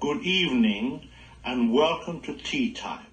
good evening, and welcome to Tea Time.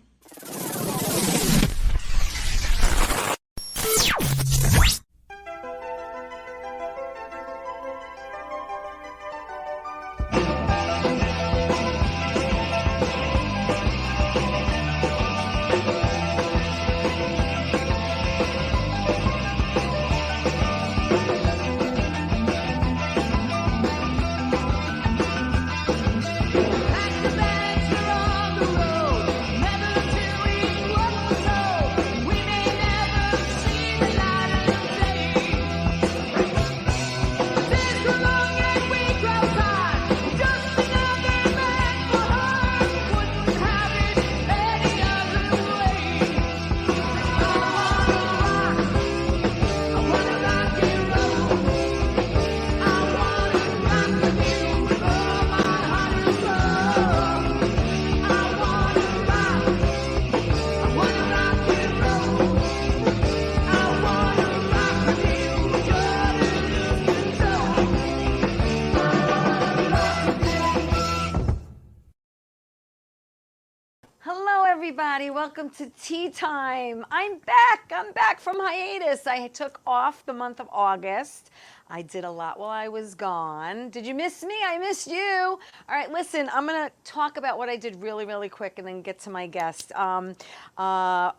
Everybody, welcome to Tea Time. I'm back from hiatus. I took off the month of August. I did a lot while I was gone. Did you miss me? I missed you. All right, listen, I'm going to talk about what I did really quick and then get to my guest.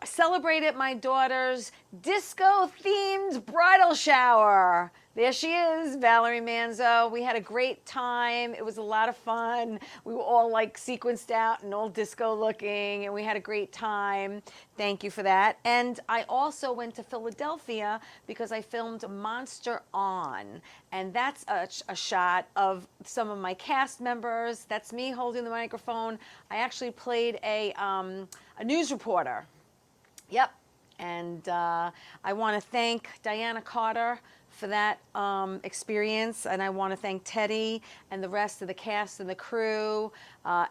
Celebrated my daughter's disco-themed bridal shower. There she is, Valerie Manzo. We had a great time. It was a lot of fun. We were all like sequenced out and all disco looking, and we had a great time. Thank you for that. And I also went to Philadelphia because I filmed Monster On. And that's a shot of some of my cast members. That's me holding the microphone. I actually played a news reporter. Yep. And I want to thank Diana Carter for that experience, and I want to thank Teddy and the rest of the cast and the crew.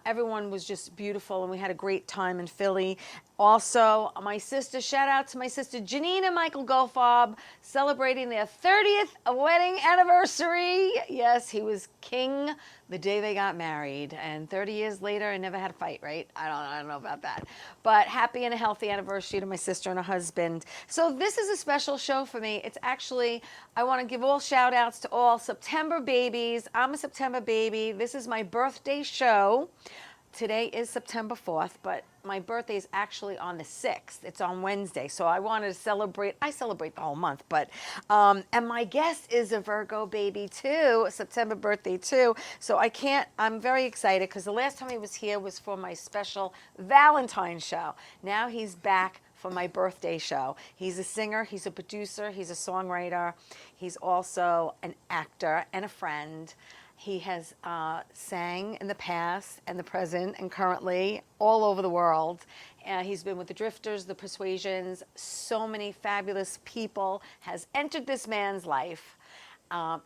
Everyone was just beautiful, and we had a great time in Philly. Also, my sister, shout out to my sister Janine and Michael Goldfarb, celebrating their 30th wedding anniversary. Yes, he was king the day they got married, and 30 years later, I never had a fight, right? I don't know about that. But happy and a healthy anniversary to my sister and her husband. So this is a special show for me. It's actually, I want to give all shout outs to all September babies. I'm a September baby. This is my birthday show. Today is September 4th, but my birthday is actually on the 6th. It's on Wednesday, so I wanted to celebrate. I celebrate the whole month, but, and my guest is a Virgo baby too, a September birthday too, so I'm very excited because the last time he was here was for my special Valentine's show. Now he's back for my birthday show. He's a singer, he's a producer, he's a songwriter, he's also an actor and a friend. He has sang in the past and the present and currently all over the world. He's been with the Drifters, the Persuasions. So many fabulous people has entered this man's life.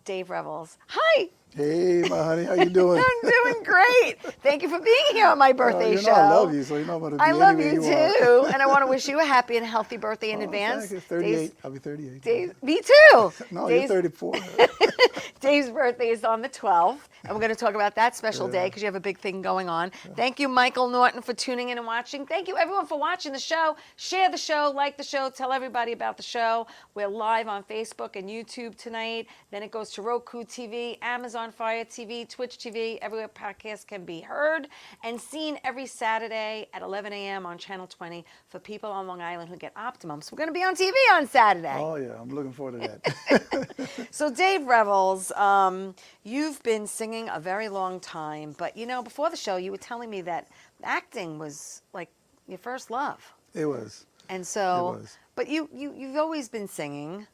Dave Revels. Hi. Hey, my honey, how you doing? I'm doing great. Thank you for being here on my birthday show. I love you, so you know I'm going to be I love anywhere you too, and I want to wish you a happy and healthy birthday in advance. Thank you. 38. I'll be 38. Dave, me too. No, you're 34. Dave's birthday is on the 12th, and we're going to talk about that special day because you have a big thing going on. Thank you, Michael Norton, for tuning in and watching. Thank you, everyone, for watching the show. Share the show, like the show, tell everybody about the show. We're live on Facebook and YouTube tonight. Then it goes to Roku TV, Amazon Fire TV, Twitch TV, everywhere podcasts can be heard and seen every Saturday at 11 a.m. on Channel 20 for people on Long Island who get Optimum. So we're going to be on TV on Saturday. Oh, yeah, I'm looking forward to that. So Dave Revels, you've been singing a very long time, but you know, before the show, you were telling me that acting was like your first love. It was. And so, it was. But you've always been singing.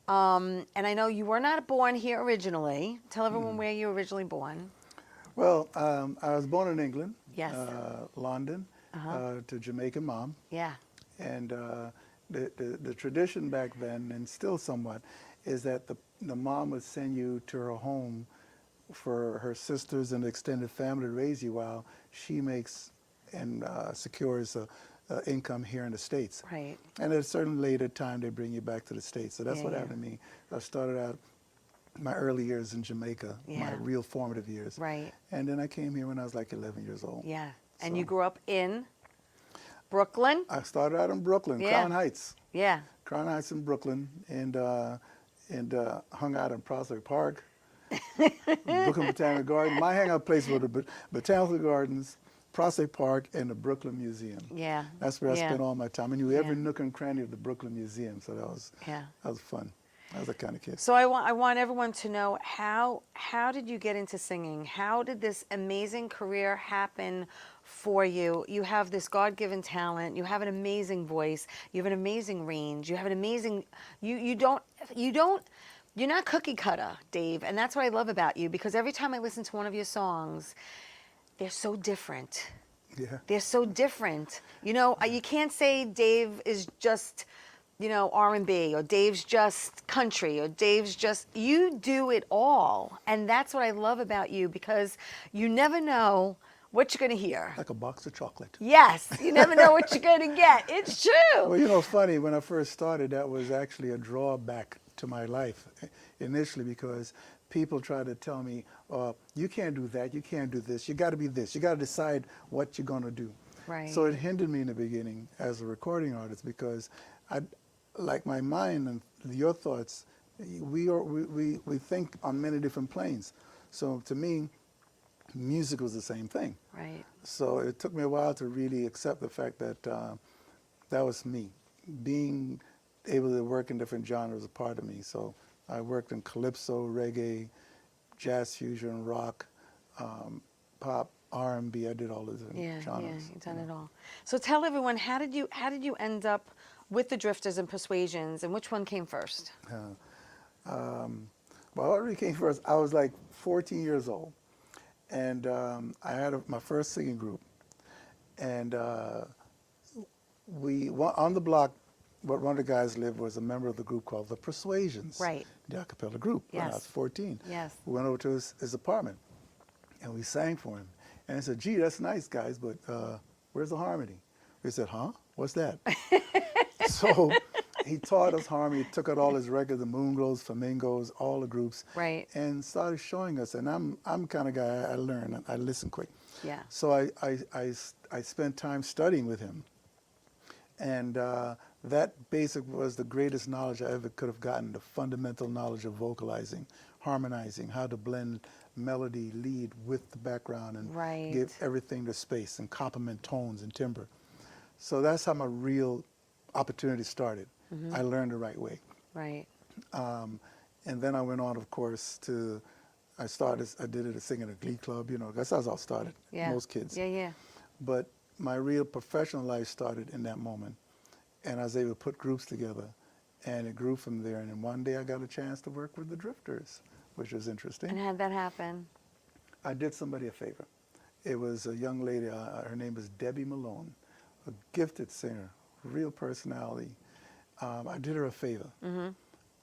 And I know you were not born here originally. Tell everyone where you were originally born. Well, I was born in England. Yes. London, to Jamaican mom. Yeah. And the tradition back then, and still somewhat, is that the mom would send you to her home for her sisters and extended family to raise you while she makes and secures income here in the States. Right. And at a certain later time, they bring you back to the States. So that's what happened to me. I started out my early years in Jamaica, my Yeah. real formative years. Right. And then I came here when I was like 11 years old. Yeah. And So you grew up in Brooklyn? I started out in Brooklyn, Yeah. Crown Heights. Yeah. Crown Heights in Brooklyn, and hung out in Prospect Park, Brooklyn Botanical Garden. My hangout place were the Botanical Gardens, Prospect Park, and the Brooklyn Museum. Yeah. That's where I Yeah. spent all my time. I knew every Yeah. nook and cranny of the Brooklyn Museum, so Yeah. that was fun. I was that kind of kid. So I want everyone to know how did you get into singing? How did this amazing career happen for you? You have this God-given talent. You have an amazing voice. You have an amazing range. You have an amazing you don't you're not cookie cutter, Dave, and that's what I love about you because every time I listen to one of your songs, they're so different. Yeah. They're so different. You know, you can't say Dave is just, you know, R&B or Dave's just country or Dave's just, you do it all. And that's what I love about you because you never know what you're going to hear. Like a box of chocolate. Yes, you never know what you're going to get. It's true. Well, you know, funny, when I first started, that was actually a drawback to my life initially because people try to tell me, you can't do that, you can't do this, you got to be this, you got to decide what you're going to do. Right. So it hindered me in the beginning as a recording artist because like my mind and your thoughts, we think on many different planes. So to me, music was the same thing. Right. So it took me a while to really accept the fact that that was me. Being able to work in different genres was a part of me. So I worked in calypso, reggae, jazz fusion, rock, pop, R&B. I did all of the Yeah, genres. yeah, you've done it all. So tell everyone, how did you end up with the Drifters and Persuasions, and which one came first? Well, what really came first, I was like 14 years old, and I had my first singing group, and on the block, one of the guys lived was a member of the group called the Persuasions, Right. the a cappella group. When I Yes. was 14. Yes. We went over to his apartment, and we sang for him. And he said, "Gee, that's nice, guys, but where's the harmony?" We said, "Huh? What's that?" So he taught us harmony, took out all his records, the Moonglows, Flamingos, all the groups, Right. and started showing us. And I'm kind of guy, I learn, I listen quick. Yeah. So I spent time studying with him. And that basic was the greatest knowledge I ever could have gotten, the fundamental knowledge of vocalizing, harmonizing, how to blend melody, lead with the background and Right. give everything the space and complement tones and timbre. So that's how my real opportunity started. Mm-hmm. I learned the right way. Right. And then I went on, of course, I did it singing at a glee club, you know, that's how it all started, Yeah. most kids. Yeah, yeah. But my real professional life started in that moment. And I was able to put groups together, and it grew from there. And then one day I got a chance to work with the Drifters, which was interesting. And how'd that happen? I did somebody a favor. It was a young lady, her name was Debbie Malone, a gifted singer, real personality. I did her a favor. Mm-hmm.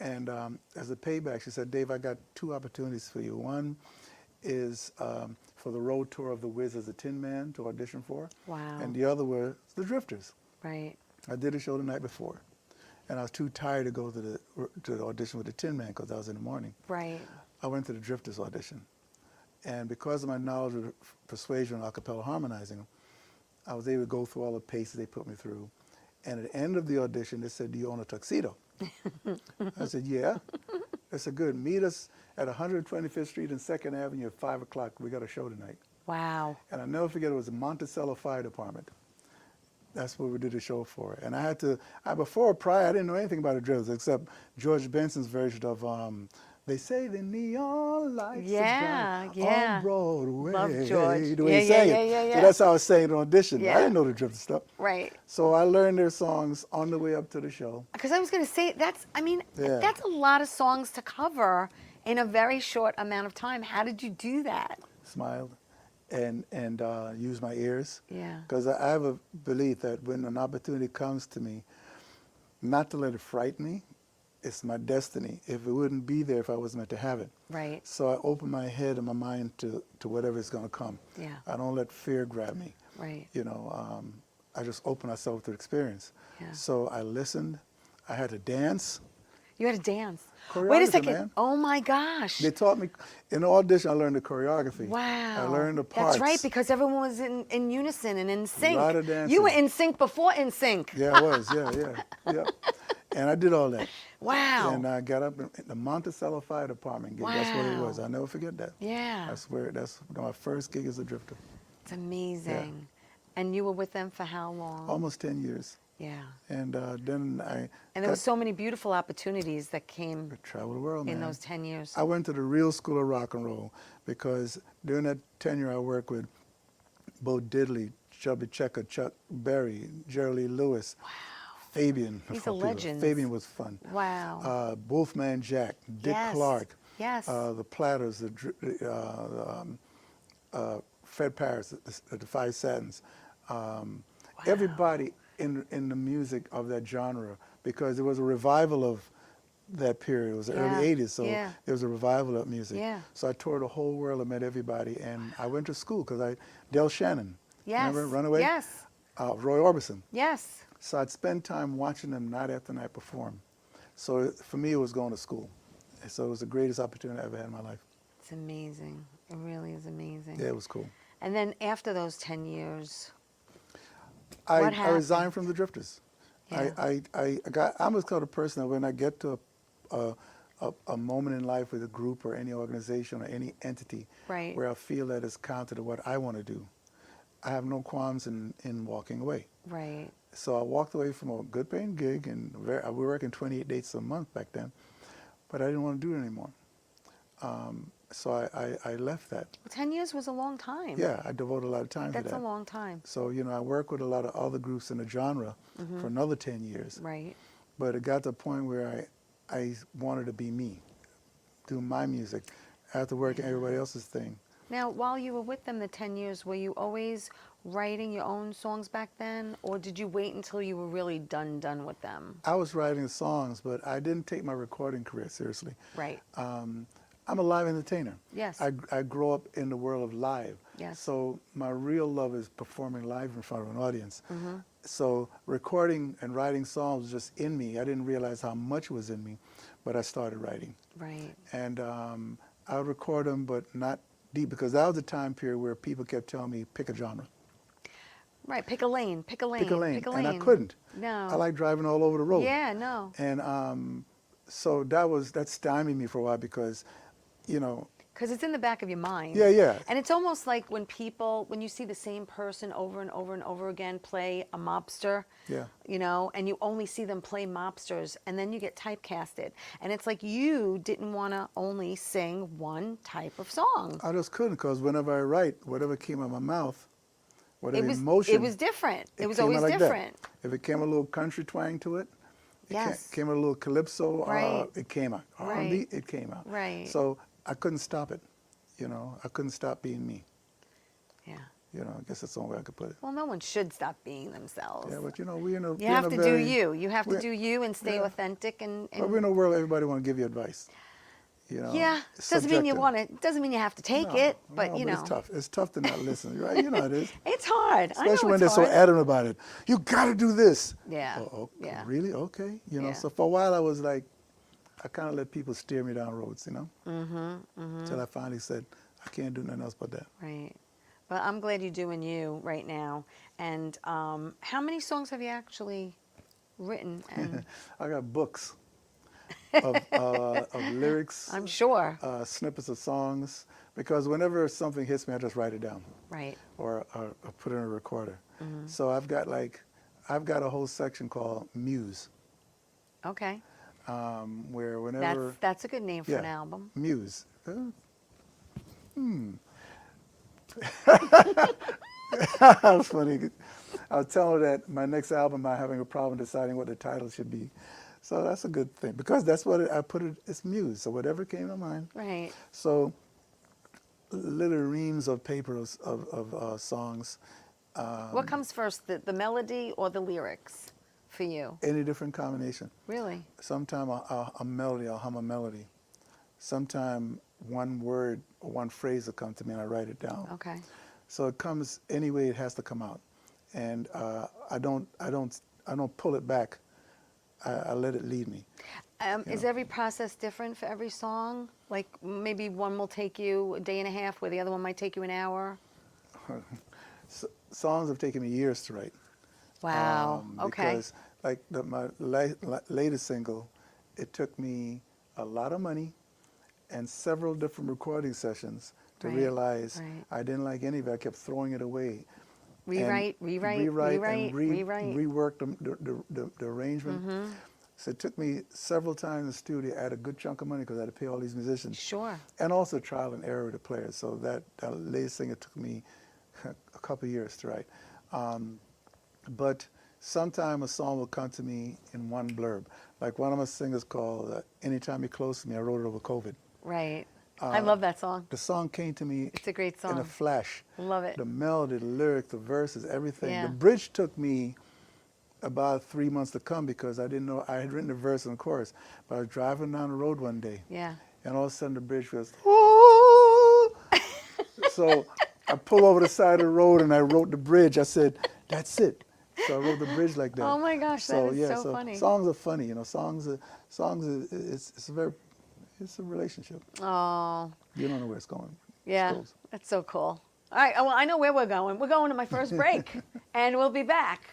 And as a payback, she said, "Dave, I got two opportunities for you. One is for the road tour of the Wiz as a Tin Man to audition for. Wow. And the other was the Drifters. Right. I did a show the night before, and I was too tired to go to the audition with the Tin Man because I was in the morning. Right. I went to the Drifters audition, and because of my knowledge of persuasion and a cappella harmonizing, I was able to go through all the paces they put me through. And at the end of the audition, they said, "Do you own a tuxedo?" I said, "Yeah." They said, "Good. Meet us at 125th Street and 2nd Avenue at 5 o'clock. We got a show tonight." Wow. And I'll never forget, it was the Monticello Fire Department. That's what we did the show for. And I had to, prior, I didn't know anything about the Drifters except George Benson's version of, "They say the neon lights Yeah, are bright yeah. on Broadway." Love George. The way Yeah, he yeah, sang yeah, it. yeah, yeah. So that's how I sang it on audition. Yeah. I didn't know the Drifters stuff. Right. So I learned their songs on the way up to the show. Because I was going to say, Yeah. that's a lot of songs to cover in a very short amount of time. How did you do that? Smiled and used my ears. Yeah. Because I have a belief that when an opportunity comes to me, not to let it frighten me. It's my destiny. If it wouldn't be there if I was meant to have it. Right. So I open my head and my mind to whatever is going to come. Yeah. I don't let fear grab me. Right. You know, I just open myself to experience. Yeah. So I listened. I had to dance. You had to dance. Wait a Choreography, second. man. Oh my gosh. They taught me, in the audition, I learned the choreography. Wow. I learned the parts. That's right, because everyone was in unison and in sync. lot of You were dancing. in sync before in sync. Yeah, I was. Yeah. And I did all that. Wow. And I got up in the Monticello Fire Department gig. That's what it was. Wow. I'll never forget that. Yeah. I swear, that's my first gig as a drifter. It's amazing. And you were with them for how long? Almost 10 years. Yeah. And then And there were so many beautiful opportunities that came traveled the world, man. in those 10 years. I went to the real school of rock and roll because during that tenure I worked with Bo Diddley, Chubby Checker, Chuck Berry, Jerry Lee Lewis, Fabian. These are legends. Fabian was fun. Wow. Wolfman Jack, Dick Yes. Clark, Yes. the Platters, Fred Paris, the Five Satins. Everybody in the music of that genre, because it was a revival of that period. It was the early 80s, so Yeah. there was a revival of music. Yeah. So I toured the whole world and met everybody, and I went to school because Del Shannon, Yes. remember Runaway? Yes. Roy Orbison. Yes. So I'd spend time watching them night after night perform. So for me, it was going to school. So it was the greatest opportunity I ever had in my life. It's amazing. It really is amazing. Yeah, it was cool. And then after those 10 years, I What happened? resigned from the Drifters. Yeah. I'm just kind of person that when I get to a moment in life with a group or any organization or any entity Right. where I feel that it's counter to what I want to do, I have no qualms in walking away. right. So I walked away from a good paying gig, and we were working 28 dates a month back then, but I didn't want to do it anymore. So I left that. 10 years was a long time. Yeah, I devoted a lot of time to That's that. a long time. So, I worked with a lot of other groups in the genre for another 10 years. Right. But it got to a point where I wanted to be me, do my music, after working everybody else's thing. Now, while you were with them the 10 years, were you always writing your own songs back then? Or did you wait until you were really done with them? I was writing songs, but I didn't take my recording career seriously. Right. I'm a live entertainer. Yes. I grew up in the world of live. Yes. So my real love is performing live in front of an audience. Mm-hmm. So recording and writing songs was just in me. I didn't realize how much was in me, but I started writing. Right. And I would record them, but not deep, because that was a time period where people kept telling me, pick a genre. Right. Pick a lane. Pick a lane. Pick a lane. Pick a lane. And I couldn't. No. I like driving all over the road. Yeah, no. And so that stymied me for a while because, Because it's in the back of your mind. Yeah. And it's almost like when you see the same person over and over and over again play a mobster, Yeah. and you only see them play mobsters, and then you get typecasted. And it's like you didn't want to only sing one type of song. I just couldn't, because whenever I write, whatever came out of my mouth, whatever It emotion. was different. It was came always out like that. different. If it came a little country twang to it, Yes. came a little calypso, Right. it came out. R&B, Right. it came out. Right. So I couldn't stop it. I couldn't stop being me. Yeah. I guess that's the only way I could put it. Well, no one should stop being themselves. Yeah, but we in a You have to do you. You have to we're- do you and stay yeah. authentic and But we're in a world everybody want to give you advice. yeah, It's doesn't mean you subjective. want it. Doesn't mean you have to take it, but it's tough. It's tough to not listen, right? You know it is. it's hard. I know Especially when it's they're so hard. adamant about it. You got to do this. Yeah. Oh, Yeah. really? Okay. Yeah. So for a while I was like, I kind of let people steer me down roads, Until I finally said, I can't do nothing else but that. Right. But I'm glad you're doing you right now. And how many songs have you actually written? And I got books of lyrics, I'm sure. snippets of songs, because whenever something hits me, I just write it down. Right. Or put it in a recorder. So I've got a whole section called Muse, Okay. where whenever That's a good name for an album. Muse. That's funny. I was telling her that my next album, I'm having a problem deciding what the title should be. So that's a good thing, because that's what I put it. It's Muse. So whatever came to mind. Right. So little reams of paper of songs. What comes first, the melody or the lyrics for you? Any different combination. Really? Sometime a melody, I'll hum a melody. Sometime one word or one phrase will come to me and I write it down. Okay. So it comes any way it has to come out, and I don't pull it back. I let it lead me. Is every process different for every song? Like maybe one will take you a day and a half, where the other one might take you an hour? Songs have taken me years to write. Wow. Okay. Because like my latest single, it took me a lot of money and several different recording sessions to Right, realize right. I didn't like any of it. I kept throwing it away. Rewrite, And rewrite, rewrite, rewrite, and rewrite. rework the arrangement. So it took me several times in the studio. I had a good chunk of money because I had to pay all these musicians. Sure. And also trial and error with the players. So that latest thing, it took me a couple of years to write. But sometime a song will come to me in one blurb. Like one of my singers called Anytime You're Close to Me, I wrote it over COVID. Right. I love that song. The song came to me It's a great song. in a flash. Love it. The melody, the lyrics, the verses, everything. Yeah. The bridge took me about 3 months to come because I didn't know I had written the verse and the chorus. But I was driving down the road one day, Yeah. and all of a sudden the bridge goes, "Ooh!" So I pulled over the side of the road and I wrote the bridge. I said, "That's it." So I wrote the bridge like that. Oh my gosh, that is so funny. Songs are funny, you know. It's a relationship. Oh. You don't know where it's going. Yeah. That's so cool. All right. Well, I know where we're going. We're going to my first break, and we'll be back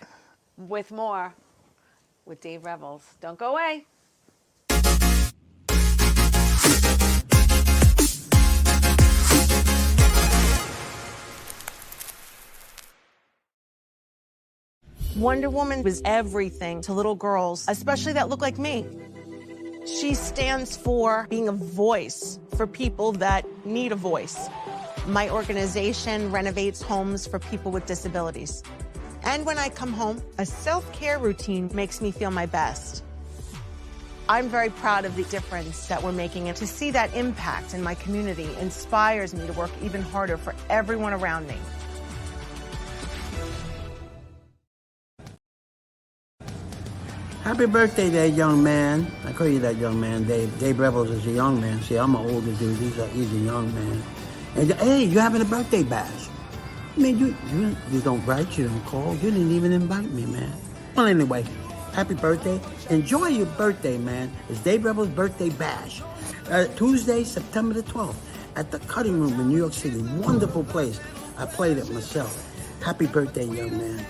with more with Dave Revels. Don't go away. Wonder Woman was everything to little girls, especially that look like me. She stands for being a voice for people that need a voice. My organization renovates homes for people with disabilities. And when I come home, a self-care routine makes me feel my best. I'm very proud of the difference that we're making, and to see that impact in my community inspires me to work even harder for everyone around me. Happy birthday there, young man. I call you that, young man, Dave. Dave Rebels is a young man. See, I'm an older dude. He's a young man. And hey, you're having a birthday bash. I mean, you don't write, you don't call. You didn't even invite me, man. Well, anyway, happy birthday. Enjoy your birthday, man. It's Dave Rebels' birthday bash. Tuesday, September the 12th at the Cutting Room in New York City. Wonderful place. I played it myself. Happy birthday, young man.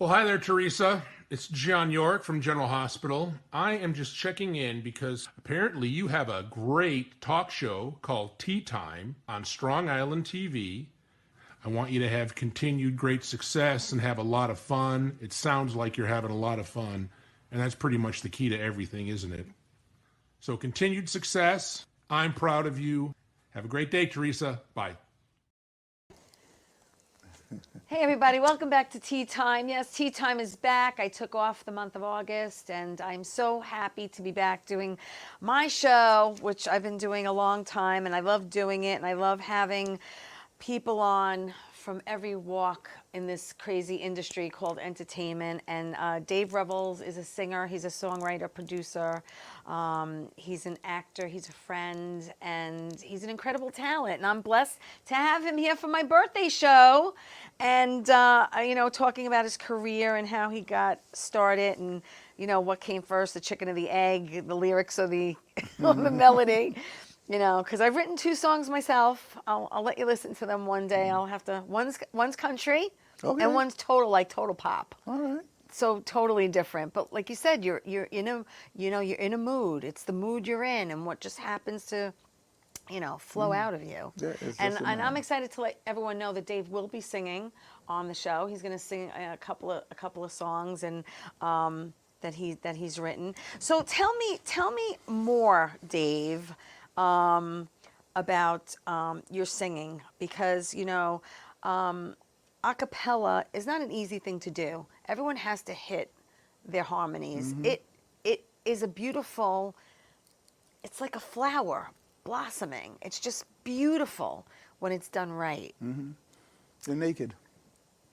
Well, hi there, Theresa. It's John York from General Hospital. I am just checking in because apparently you have a great talk show called Ttime on Strong Island TV. I want you to have continued great success and have a lot of fun. It sounds like you're having a lot of fun, and that's pretty much the key to everything, isn't it? So continued success. I'm proud of you. Have a great day, Theresa. Bye. Hey everybody, welcome back to Ttime. Yes, Ttime is back. I took off the month of August, and I'm so happy to be back doing my show, which I've been doing a long time, and I love doing it, and I love having people on from every walk in this crazy industry called entertainment. And Dave Revels is a singer, he's a songwriter, producer, he's an actor, he's a friend, and he's an incredible talent. And I'm blessed to have him here for my birthday show. And, you know, talking about his career and how he got started and, you know, what came first, the chicken or the egg, the lyrics or the, or the melody. You know, because I've written 2 songs myself. I'll let you listen to them one day. I'll have to. One's country, and one's total pop. All right. So totally different. But like you said, you're in a, you know, you're in a mood. It's the mood you're in, and what just happens to, you know, flow out of you. Yeah, it's and just I'm excited to let everyone know that Dave will be singing on the show. He's going to sing a couple of songs and that he's written. So tell me more, Dave. About your singing, because you know a cappella is not an easy thing to do. Everyone has to hit their harmonies. It is a beautiful, it's like a flower blossoming. It's just beautiful when it's done right. You're naked.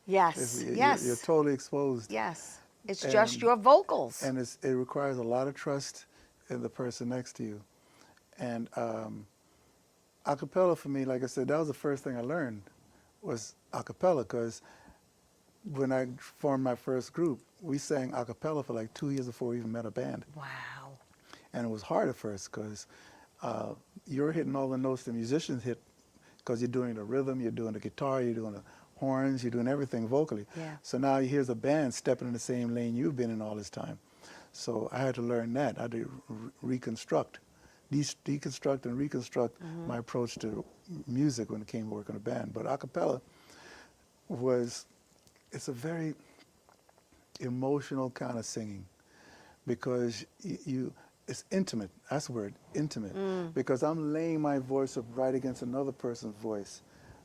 Yes, yes. You're totally exposed. Yes, it's just your vocals. And it requires a lot of trust in the person next to you. And a cappella for me, like I said, that was the first thing I learned was a cappella, because when I formed my first group, we sang a cappella for like 2 years before we even met a band. Wow. And it was hard at first because you're hitting all the notes the musicians hit because you're doing the rhythm, you're doing the guitar, you're doing the horns, you're doing everything vocally. Yeah. So now here's a band stepping in the same lane you've been in all this time. So I had to learn that. I had to reconstruct, deconstruct and reconstruct my approach to music when it came to work on a band. But a cappella it's a very emotional kind of singing because it's intimate. That's the word, intimate. Because I'm laying my voice up right against another person's voice.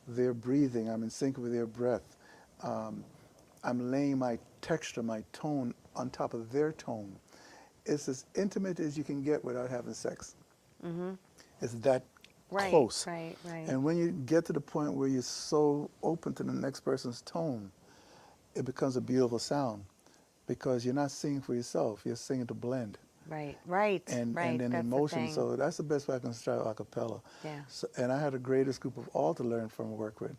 They're breathing. I'm in sync with their breath. I'm laying my texture, my tone on top of their tone. It's as intimate as you can get without having sex. It's that close. Right. And when you get to the point where you're so open to the next person's tone, it becomes a beautiful sound because you're not singing for yourself. You're singing to blend. Right. And then That's emotion. the thing. So that's the best way I can start a cappella. Yeah. So, and I had the greatest group of all to learn from and work with.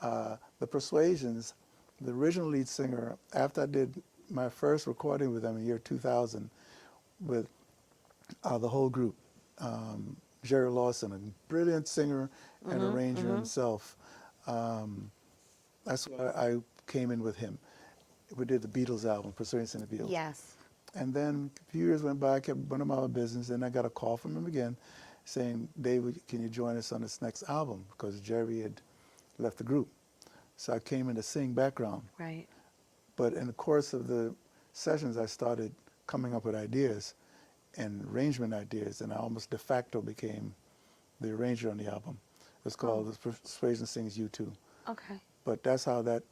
The Persuasions, the original lead singer, after I did my first recording with them in the year 2000 with the whole group, Jerry Lawson, a brilliant singer and arranger himself. That's why I came in with him. We did the Beatles album, Persuasions and the Beatles. Yes. And then a few years went by, I kept running my business, and I got a call from him again saying, David, can you join us on this next album? Because Jerry had left the group. So I came in to sing background. Right. But in the course of the sessions, I started coming up with ideas and arrangement ideas, and I almost de facto became the arranger on the album. It's called The Persuasion Sings U2. Okay. But that's how that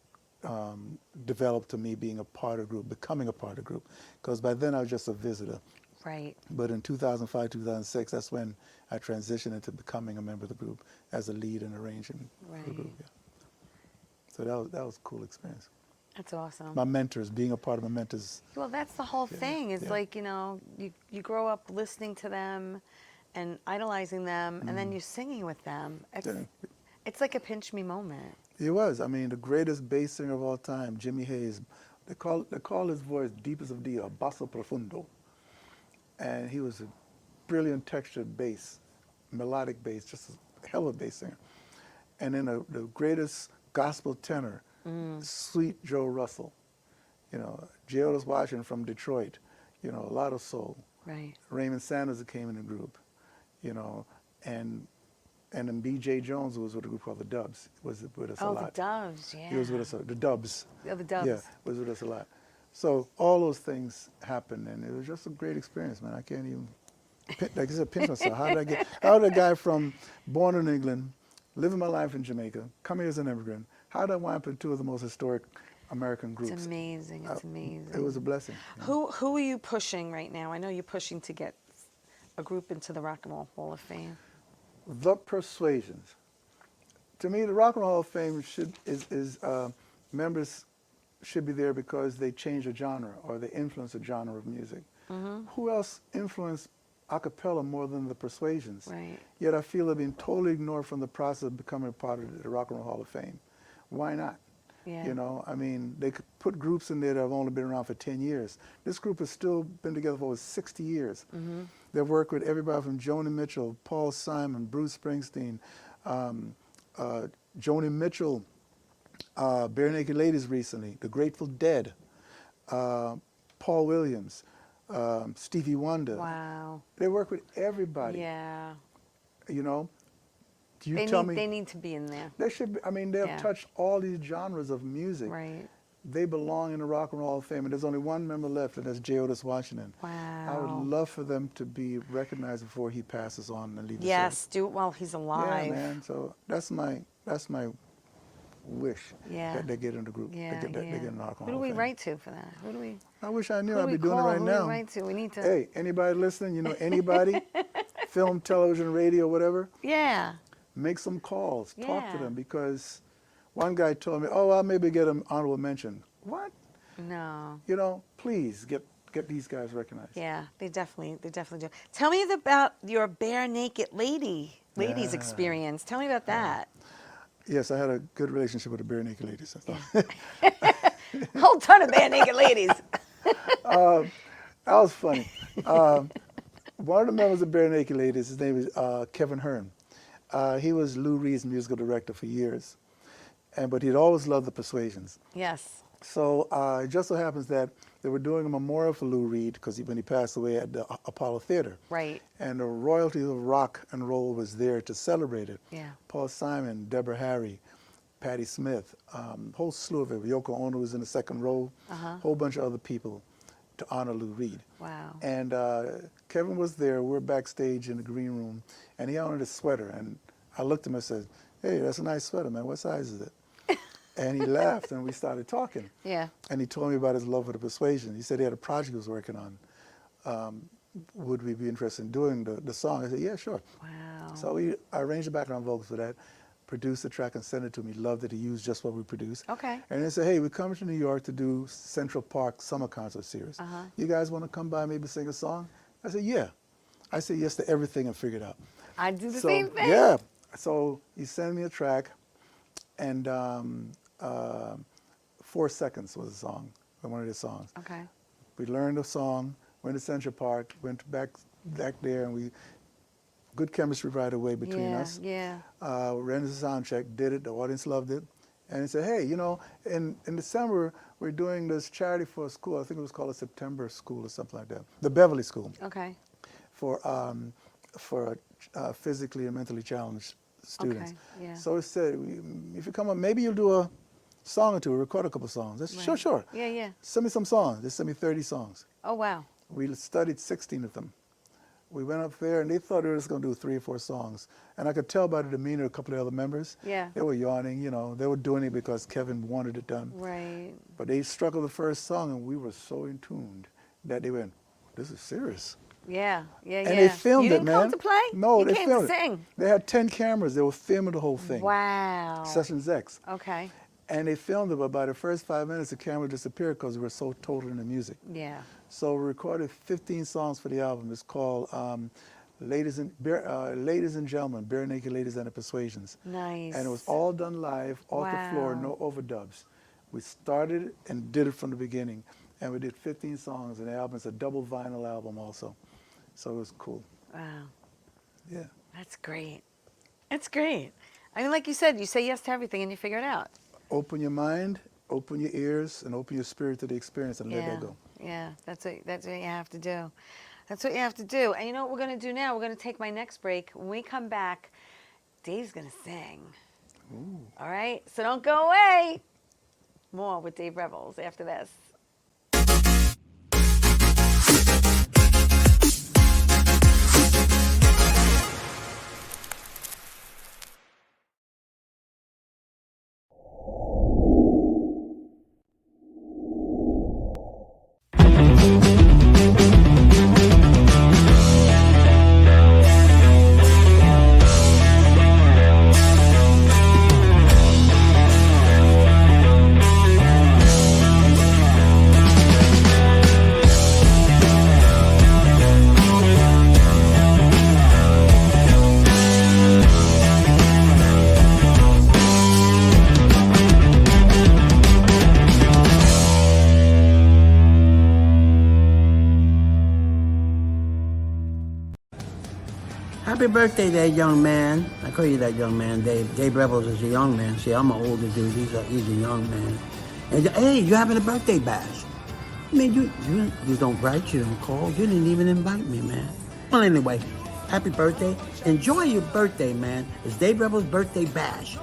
developed to me being a part of the group, becoming a part of the group. Because by then I was just a visitor. Right. But in 2005, 2006, that's when I transitioned into becoming a member of the group as a lead and arranger for the group. Yeah. So that was a cool experience. That's awesome. My mentors, being a part of my mentors. Well, that's the whole thing. It's like, you know, you grow up listening to them and idolizing them, and then you're singing with them. It's like a pinch me moment. He was. I mean, the greatest bass singer of all time, Jimmy Hayes. They call his voice deepest of D, a basso profundo. And he was a brilliant textured bass, melodic bass, just a hell of a bass singer. And then the greatest gospel tenor, sweet Joe Russell. You know, Geodis Washington from Detroit. You know, a lot of soul. Right. Raymond Sanders that came in the group. You know, and then B.J. Jones was with a group called the Dubs. Was with us a lot. Oh, the Doves, yeah. He was with us. The Dubs. Oh, the Dubs. Yeah, was with us a lot. So all those things happened, and it was just a great experience, man. I can't even, like I said, pinch myself. How did a guy from born in England, living my life in Jamaica, come here as an immigrant? How did I wind up in two of the most historic American groups? It's amazing. It's amazing. It was a blessing. Who are you pushing right now? I know you're pushing to get a group into the Rock and Roll Hall of Fame. The Persuasions. To me, the Rock and Roll Hall of Fame members should be there because they change a genre or they influence a genre of music. Who else influenced a cappella more than the Persuasions? Right. Yet I feel they're being totally ignored from the process of becoming a part of the Rock and Roll Hall of Fame. Why not? Yeah. You know, I mean, they could put groups in there that have only been around for 10 years. This group has still been together for over 60 years. They've worked with everybody from Joni Mitchell, Paul Simon, Bruce Springsteen, Joni Mitchell, Bare Naked Ladies recently, The Grateful Dead, Paul Williams, Stevie Wonder. Wow. They work with everybody. Yeah. You know, They need to be in there. They should be. I mean, they've touched all these genres of music. Right. They belong in the Rock and Roll Hall of Fame, and there's only one member left, and that's Geodis Washington. Wow. I would love for them to be recognized before he passes on and leave the Yes, do it while he's service. alive. Yeah, man. So that's my wish that they get in the group. Yeah, they get in the Rock and Roll Who do Hall we of Fame. wait to for that? Who do we? I wish I knew. Who do I'd we be doing it call? right Who now. do we write to? We need to. Hey, anybody listening? You know, anybody, film, television, radio, whatever. Yeah. Make some calls. Talk to Yeah. them, because one guy told me, "Oh, I'll maybe get an honorable mention." What? No. You know, please get these guys recognized. Yeah, they definitely do. Tell me about your Bare Naked Ladies Yeah. experience. Tell me about that. Yes, I had a good relationship with the Bare Naked Ladies. I thought. Whole ton of bare naked ladies. That was funny. One of the members of Bare Naked Ladies, his name is Kevin Hearn. He was Lou Reed's musical director for years, but he'd always loved the Persuasions. Yes. So it just so happens that they were doing a memorial for Lou Reed because when he passed away at the Apollo Theater. Right. And the royalty of rock and roll was there to celebrate it. Yeah. Paul Simon, Deborah Harry, Patti Smith, whole slew of it. Yoko Ono was in the second row, a whole bunch of other people to honor Lou Reed. Wow. And Kevin was there. We're backstage in the green room, and he owned a sweater. And I looked at him and said, "Hey, that's a nice sweater, man. What size is it?" And he laughed, and we started talking. Yeah. And he told me about his love for the Persuasion. He said he had a project he was working on. Would we be interested in doing the song? I said, yeah, sure. Wow. So I arranged the background vocals for that, produced the track and sent it to me. Loved that he used just what we produced. Okay. And they said, hey, we're coming to New York to do Central Park Summer Concert Series. You guys want to come by, maybe sing a song? I said, yeah. I said yes to everything and figured out. I do the same thing. Yeah. So he sent me a track, and 4 Seconds was the song, one of his songs. Okay. We learned the song, went to Central Park, went back there, and we good chemistry right away between us. Yeah. Ran the sound check, did it. The audience loved it, and he said, "Hey, you know, in December we're doing this charity for a school. I think it was called a September School or something like that, the Beverly School, Okay. for physically and mentally challenged students." Okay, yeah. So he said, "If you come up, maybe you'll do a song or two, record a couple songs." I said, Right. Sure. Yeah, yeah. Send me some songs. They sent me 30 songs. Oh, wow. We studied 16 of them. We went up there, and they thought they were just going to do 3 or 4 songs. And I could tell by the demeanor of a couple of other members. Yeah. They were yawning, you know. They were doing it because Kevin wanted it done. Right. But they struck on the first song, and we were so in tune that they went, this is serious. Yeah, yeah, And they filmed you it, didn't man. come to play? No, you they came filmed to it. sing. They had 10 cameras. They were filming the whole thing. Wow. Sessions X. Okay. And they filmed it, but by the first 5 minutes, the camera disappeared because we were so total in the music. Yeah. So we recorded 15 songs for the album. It's called Ladies and Gentlemen, Bare Naked Ladies and the Persuasions. Nice. And it was all done live, off the floor, Wow. no overdubs. We started and did it from the beginning. And we did 15 songs, and the album's a double vinyl album also. So it was cool. Wow. Yeah. That's great. It's great. I mean, like you said, you say yes to everything and you figure it out. Open your mind, open your ears, and open your spirit to the experience and let Yeah. that go. Yeah. That's what you have to do. That's what you have to do. And you know what we're going to do now? We're going to take my next break. When we come back, Dave's going to sing. Ooh. All right? So don't go away. More with Dave Rebels after this. Happy birthday there, young man. I call you that young man, Dave. Dave Rebels is a young man. See, I'm an older dude. He's a young man. And hey, you having a birthday bash? I mean, you don't write, you don't call. You didn't even invite me, man. Well, anyway, happy birthday. Enjoy your birthday, man. It's Dave Rebels' birthday bash.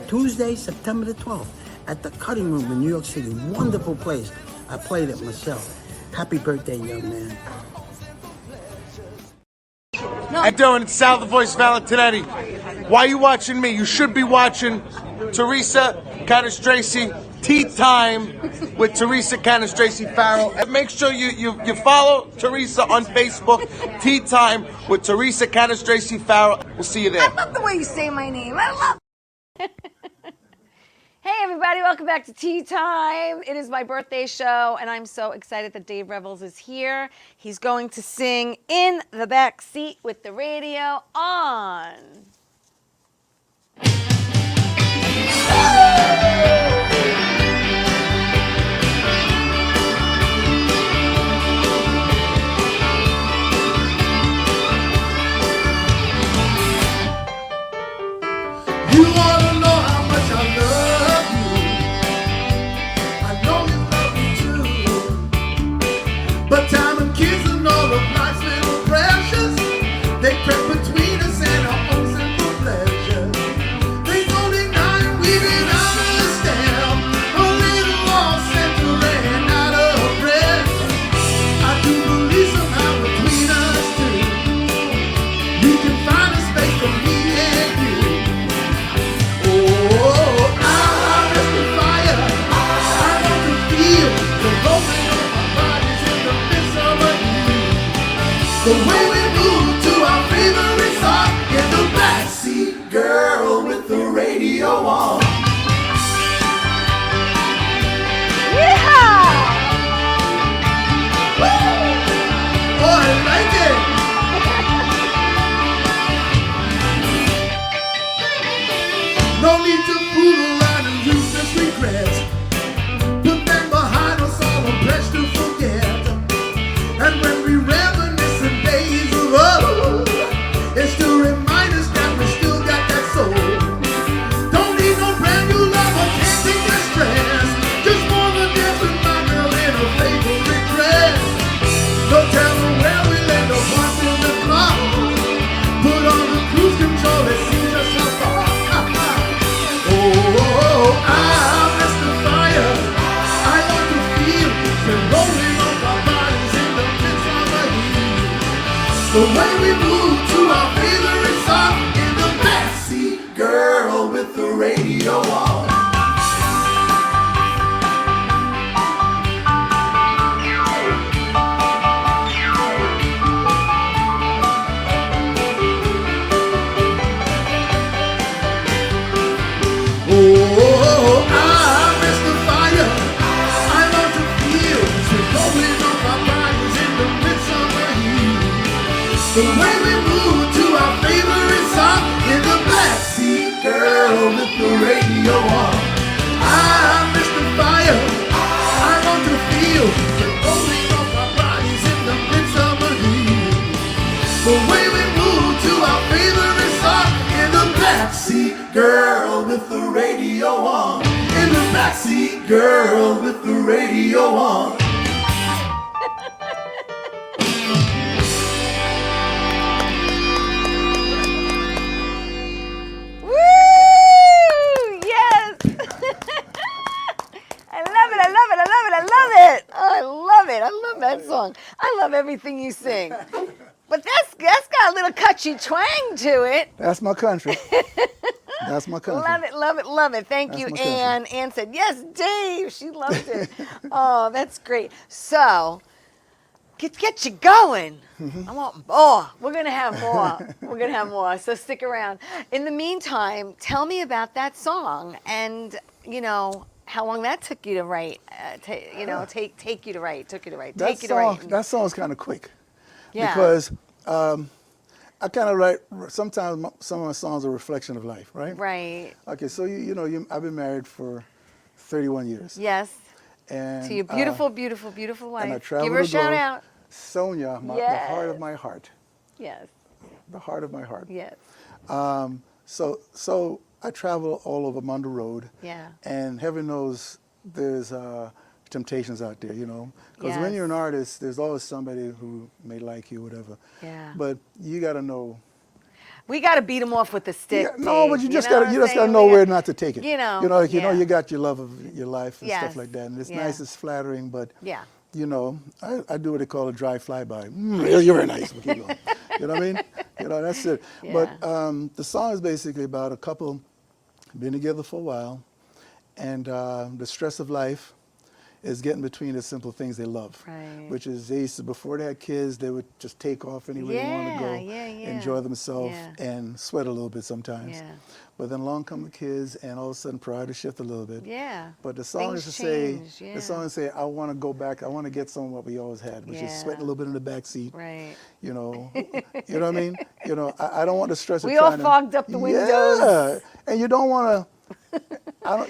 Tuesday, September the 12th at the Cutting Room in New York City. Wonderful place. I played it myself. Happy birthday, young man. How you doing? It's Sal, the voice of Valentinetti. Why are you watching me? You should be watching Theresa Canastraci, Ttime with Theresa Canastraci Farrell. And make sure you follow Theresa on Facebook, Ttime with Theresa Canastraci Farrell. We'll see you there. I love the way you say my name. I love Hey everybody, welcome back to Tea Time. It is my birthday show and I'm so excited that Dave Rebels is here. He's going to sing in the back seat with the radio on. The way we move to our favorite song in the backseat, girl with the radio on. Yeehaw! Oh, I like it. No need to fool around and useless regrets. Put them behind us, all a pledge to forget. And when we reminisce the days of old, it's to remind us that we still got that soul. Don't need no brand new love, I can't take that stress. Just more than dancing my girl in a favorite dress. No telling where we'll end up once in the car. Put on the cruise control and see just how far. Oh, I'm Mr. Fire. I want to feel the rolling of our bodies in the midst of the heat. The way we move to our favorite song in the backseat, girl with the radio on. Oh, I'm Mr. Fire. I want to feel the rolling of our bodies in the midst of the heat. The way we move to our favorite song in the backseat, girl with the radio on. I'm Mr. Fire. I want to feel the rolling of our bodies in the midst of the heat. The way we move to our favorite song in the backseat, girl with the radio on. In the backseat, girl with the radio on. Woo! Yes! I love it, I love it, I love it, I love it! Oh, I love it, I love that song. I love everything you sing. But that's got a little country twang to it. That's my country. That's my country. Love it, love it, love it. Thank That's you, my country. Ann. Ann said, yes, Dave. She loved it. Oh, that's great. So, get you going. I want more. We're going to have more. We're going to have more. So stick around. In the meantime, tell me about that song and, you know, how long that took you to write, take you to write, took you to write, take you to write. That song's kind of quick. Yeah. Because I kind of write, sometimes some of my songs are a reflection of life, right? Right. Okay, so I've been married for 31 years. Yes. And To your beautiful, beautiful, beautiful wife. and I travel Give her a the globe. shout out. Sonia, the Yes. heart of my heart. Yes. The heart of my heart. Yes. So I travel all over Mundo Road. Yeah. And heaven knows there's temptations out there, Because when Yes. you're an artist, there's always somebody who may like you, whatever. Yeah. But you got to know. We got to beat them off with the stick. No, Dave. but you just know got what to I'm know saying? where not to take it. You know, You got your love of your life and Yes. stuff like that, and it's Yeah. nice, it's flattering, but Yeah. I do what they call a dry flyby. You're very nice. We'll keep going. You know what I mean? That's it. Yeah. But the song is basically about a couple been together for a while, and the stress of life is getting between the simple things they love. Right. Which is before they had kids, they would just take off anywhere they want to go, Yeah. enjoy themselves, Yeah. and sweat a little bit sometimes. Yeah. But then along come the kids, and all of a sudden priority shift a little bit. Yeah. But the song Things is to say, change, yeah. the song is to say, I want to go back. I want to get some of what we always had, which is Yeah. sweating a little bit in the back seat. Right. You know what I mean? I don't want the stress of We all trying to- fogged up the windows. Yeah, and you don't want to.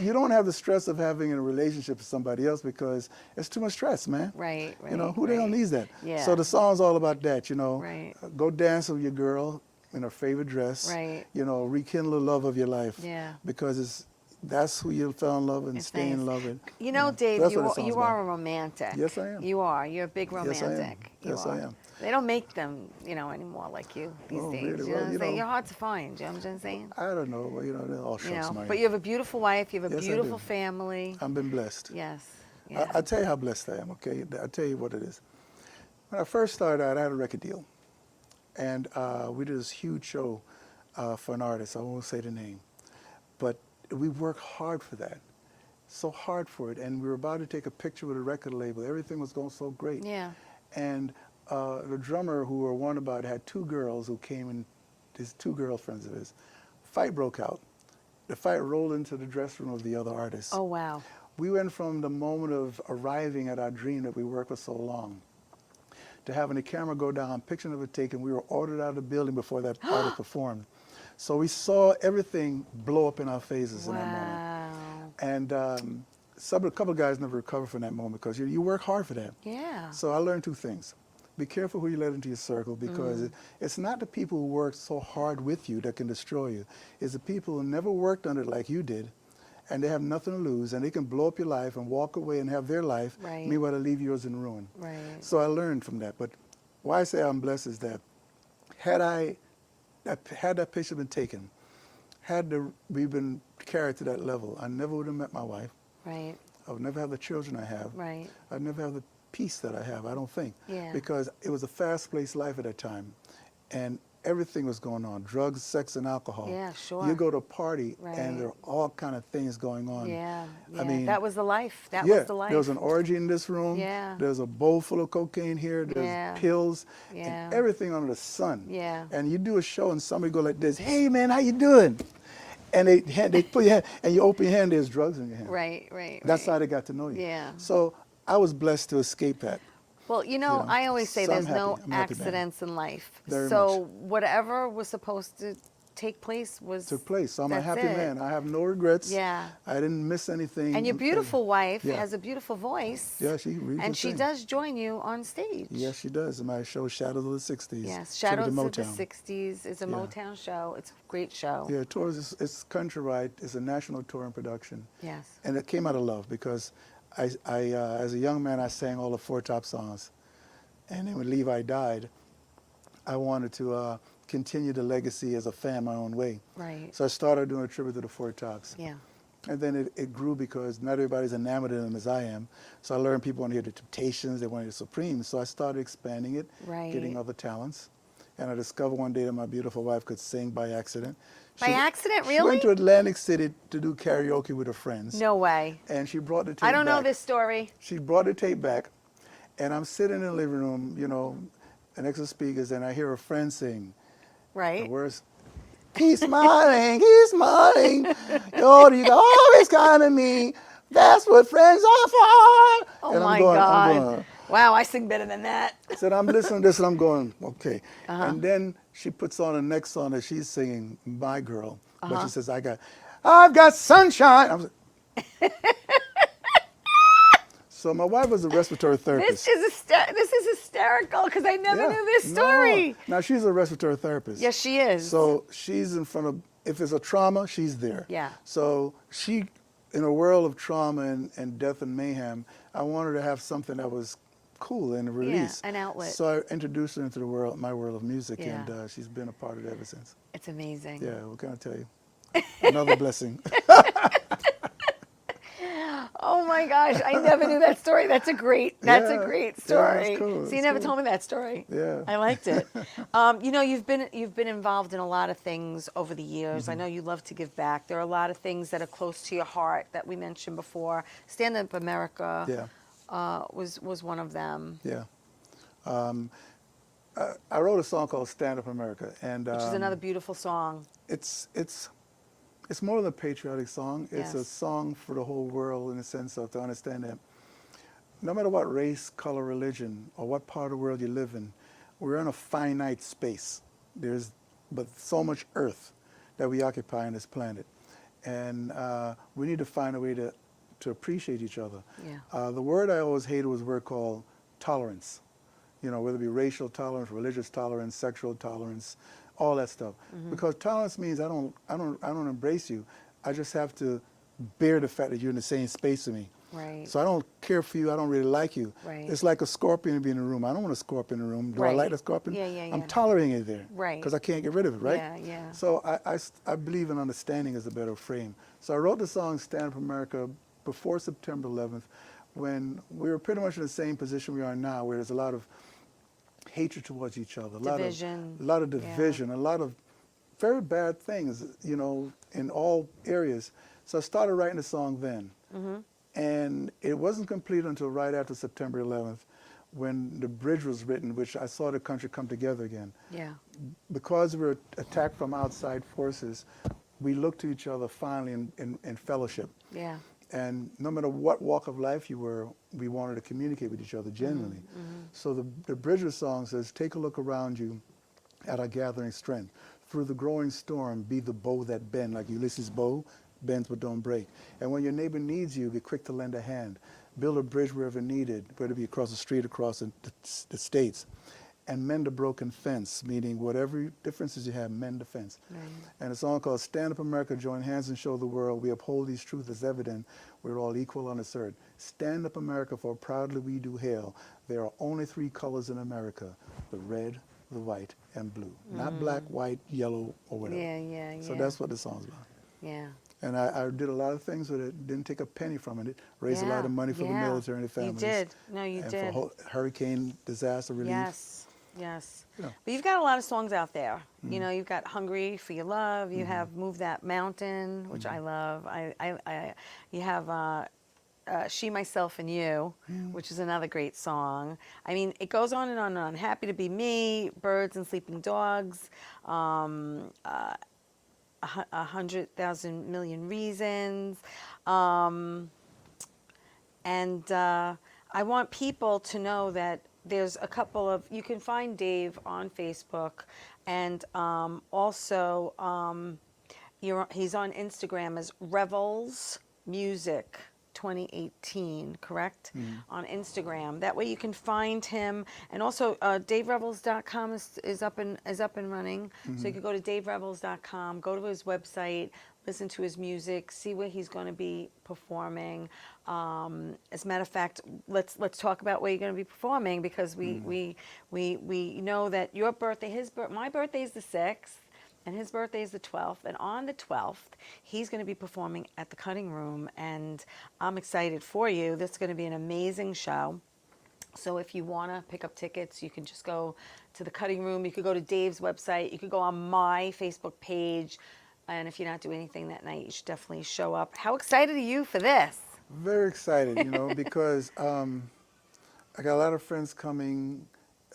You don't have the stress of having a relationship with somebody else because it's too much stress, man. Right. Who the hell needs that? Yeah. So the song's all about that, Right. Go dance with your girl in her favorite dress. Right. Rekindle the love of your life. Yeah. Because that's who you fell in love with and It's stay in nice. love with. Dave, That's what the song's you are about. a romantic. Yes, I am. You are. You're a big Yes, I am. romantic. You Yes, I are. am. They don't make them, anymore like you these Oh, days. really? You know Well, what I'm saying? You're hard to find. You know what I'm saying? I don't know. Well, they're all shucks, man. But you have a beautiful wife. You have a Yes, I beautiful do. family. I've been blessed. Yes. Yeah. I'll tell you how blessed I am, okay? I'll tell you what it is. When I first started out, I had a record deal. And we did this huge show for an artist. I won't say the name. But we worked hard for that. So hard for it. And we were about to take a picture with a record label. Everything was going so great. Yeah. And the drummer who were one about had two girls who came in, his two girlfriends of his. Fight broke out. The fight rolled into the dressing room of the other artist. Oh, wow. We went from the moment of arriving at our dream that we worked for so long to having the camera go down, picture never taken. We were ordered out of the building before that artist performed. So we saw everything blow up in our faces in that moment. Wow. And a couple of guys never recovered from that moment because you work hard for that. Yeah. So I learned two things. Be careful who you let into your circle, because it's not the people who work so hard with you that can destroy you. It's the people who never worked on it like you did, and they have nothing to lose, and they can blow up your life and walk away and have their life, Right. meanwhile they leave yours in ruin. Right. So I learned from that. But why I say I'm blessed is that had that picture been taken, we been carried to that level, I never would have met my wife. Right. I would never have the children I have. Right. I'd never have the peace that I have, I don't think. Yeah. Because it was a fast-paced life at that time. And everything was going on, drugs, sex, and alcohol. Yeah, sure. You go to a party, Right. and there are all kind of things going on. Yeah. I mean, that was the life. That yeah, was the life. there was an orgy in this room. Yeah. There's a bowl full of cocaine here. There's Yeah. pills. Yeah. And everything under the sun. Yeah. And you do a show, and somebody go like this, "Hey, man, how you doing?" And they put your hand, and you open your hand, there's drugs in your hand. Right, right. That's right. how they got to know you. Yeah. So I was blessed to escape that. Well, you know, I always say so I'm there's no happy. I'm a happy man. accidents in life. Very so much. whatever was supposed to take place Took place. So I'm a that's happy it. man. I have no regrets. Yeah. I didn't miss anything. And your beautiful wife Yeah. has a beautiful voice. Yeah, she reads And and she sings. does join you on stage. Yes, she does. In my show, Shadows of the 60s. Yes, took it Shadows to of the Motown. 60s is a Motown show. It's a great show. Yeah, tours. It's countrywide. It's a national touring production. Yes. And it came out of love because I as a young man, I sang all the Four Top songs. And then when Levi died, I wanted to continue the legacy as a fan my own way. Right. So I started doing a tribute to the Four Tops. Yeah. And then it grew because not everybody's enamored in them as I am. So I learned people want to hear the Temptations, they want to hear the Supremes. So I started expanding it, Right. getting other talents. And I discovered one day that my beautiful wife could sing by accident. By accident, She went really? to Atlantic City to do karaoke with her friends. No way. And she brought the tape I don't know back. this story. She brought the tape back, and I'm sitting in the living room, you know, next to the speakers, and I hear a friend sing. The Right. words, keep smiling, you always kind of me. That's what friends are for. Oh And my I'm God. going, Wow, I sing better than that. said, I'm listening to this, and I'm going, okay. Uh-huh. And then she puts on the next song that she's singing, My Girl. But Uh-huh. she says, I've got sunshine. I was like, so my wife was a respiratory therapist. This is hysterical because I never Yeah. knew this No. story. Now, she's a respiratory therapist. Yes, she is. So she's in front of, if it's a trauma, she's there. Yeah. So she, in a world of trauma and death and mayhem, I wanted to have something that was cool and a release. an outlet. So I introduced her into my world of music, Yeah. and she's been a part of it ever since. It's amazing. Yeah, what can I tell you? Another blessing. Oh my gosh, I never knew that story. That's a great Yeah. great Yeah, story. it's cool, So you it's never cool. told me that story. Yeah. I liked it. You know, you've been involved in a lot of things over the years. Mm-hmm. I know you love to give back. There are a lot of things that are close to your heart that we mentioned before. Stand Up America Yeah. was one of them, Yeah. I wrote a song called Stand Up America, and which is another beautiful song. it's more than a patriotic song. It's a Yes. song for the whole world in the sense of to understand that no matter what race, color, religion, or what part of the world you live in, we're in a finite space. There's but so much earth that we occupy on this planet. And we need to find a way to appreciate each other. Yeah. The word I always hated was a word called tolerance. You know, whether it be racial tolerance, religious tolerance, sexual tolerance, all that stuff. Because tolerance means I don't embrace you. I just have to bear the fact that you're in the same space with me. Right. So I don't care for you. I don't really like you. Right. It's like a scorpion being in a room. I don't want a scorpion in the room. Do I Right. like the scorpion? Yeah, yeah, I'm yeah. tolerating it there. Right. Because I can't get rid of it, right? Yeah, yeah. So I believe in understanding is a better frame. So I wrote the song Stand Up America before September 11th, when we were pretty much in the same position we are now, where there's a lot of hatred towards each other, Division. a lot of Yeah. division, a lot of very bad things, you know, in all areas. So I started writing the song then. And it wasn't complete until right after September 11th, when the bridge was written, which I saw the country come together again. Yeah. Because we were attacked from outside forces, we looked to each other finally in fellowship. Yeah. And no matter what walk of life you were, we wanted to communicate with each other genuinely. So the Bridger song says, take a look around you at our gathering strength. Through the growing storm, be the bow that bends, like Ulysses' bow, bends but don't break. And when your neighbor needs you, be quick to lend a hand. Build a bridge wherever needed, whether it be across the street, across the states. And mend a broken fence, meaning whatever differences you have, mend the fence. Right. And a song called Stand Up America, Join Hands and Show the World. We uphold these truths as evident. We're all equal on this earth. Stand up America, for proudly we do hail. There are only 3 colors in America, the red, the white, and blue. Not black, white, yellow, or whatever. Yeah. So that's what the song's about. Yeah. And I did a lot of things with it, didn't take a penny from it. It raised a lot of money for the military and the families. You did. No, you and did. for hurricane disaster relief. Yes. Yeah. But you've got a lot of songs out there. You know, you've got Hungry for Your Love. You have Move That Mountain, which I love. You have She, Myself, and You, which is another great song. I mean, it goes on and on and on. Happy to Be Me, Birds and Sleeping Dogs, 100,000 Million Reasons. And I want people to know that there's a couple of, you can find Dave on Facebook, and also he's on Instagram as Revels Music 2018, correct? On Instagram. That way you can find him, and also DaveRevels.com is up and running. So you could go to DaveRevels.com, go to his website, listen to his music, see where he's going to be performing. As a matter of fact, let's talk about where you're going to be performing, because we know that your birthday, my birthday is the 6th. And his birthday is the 12th. And on the 12th, he's going to be performing at the Cutting Room. And I'm excited for you. This is going to be an amazing show. So if you want to pick up tickets, you can just go to the Cutting Room. You could go to Dave's website. You could go on my Facebook page. And if you're not doing anything that night, you should definitely show up. How excited are you for this? Very excited, because I got a lot of friends coming,